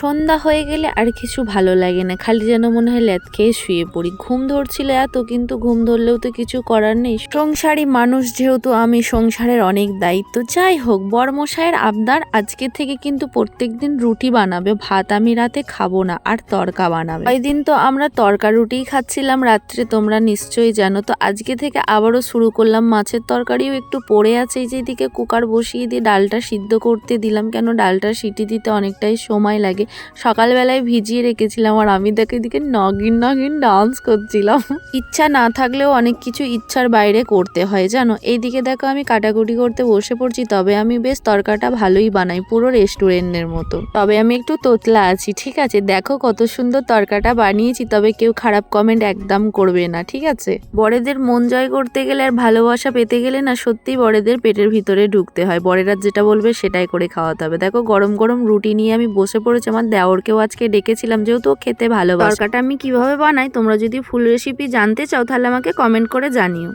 সন্ধ্যা হয়ে গেলে আর কিছু ভালো লাগে না, খালি যেন মনে হয় ল্যাদ খেয়ে শুয়ে পড়ি। ঘুম ধরছিল এত, কিন্তু ঘুম ধরলেও তো কিছু করার নেই, সংসারী মানুষ যেহেতু আমি, সংসারের অনেক দায়িত্ব। যাই হোক, বরমশাইয়ের আবদার আজকে থেকে কিন্তু প্রত্যেকদিন রুটি বানাবে, ভাত আমি রাতে খাবো না, আর তরকা বানাবে। ওই দিন তো আমরা তরকা রুটিই খাচ্ছিলাম রাত্রে, তোমরা নিশ্চয়ই জানো। তো আজকে থেকে আবারও শুরু করলাম। মাছের তরকারিও একটু পড়ে আছে, এই যে এদিকে কুকার বসিয়ে দিয়ে ডালটা সিদ্ধ করতে দিলাম, কেন ডালটা সিটি দিতে অনেকটাই সময় লাগে। সকালবেলায় ভিজিয়ে রেখেছিলাম, আর আমি দেখে এদিকে নগিন নগিন ডান্স করছিলাম। ইচ্ছা না থাকলেও অনেক কিছু ইচ্ছার বাইরে করতে হয় জানো। এইদিকে দেখো আমি কাটাকুটি করতে বসে পড়ছি, তবে আমি বেশ তরকাটা ভালোই বানাই, পুরো রেস্টুরেন্টের মতো। তবে আমি একটু তোতলা আছি, ঠিক আছে। দেখো কত সুন্দর তরকাটা বানিয়েছি, তবে কেউ খারাপ কমেন্ট একদম করবে না, ঠিক আছে। বড়েদের মন জয় করতে গেলে আর ভালোবাসা পেতে গেলে না, সত্যিই বড়েদের পেটের ভিতরে ঢুকতে হয়। বড়েরা যেটা বলবে সেটাই করে খাওয়াতে হবে। দেখো গরম গরম রুটি নিয়ে আমি বসে পড়েছি। আমার দেওরকেও আজকে ডেকেছিলাম, যেহেতু ও খেতে ভালোবাসে। তরকাটা আমি কিভাবে বানাই, তোমরা যদি ফুল রেসিপি জানতে চাও তাহলে আমাকে কমেন্ট করে জানিও।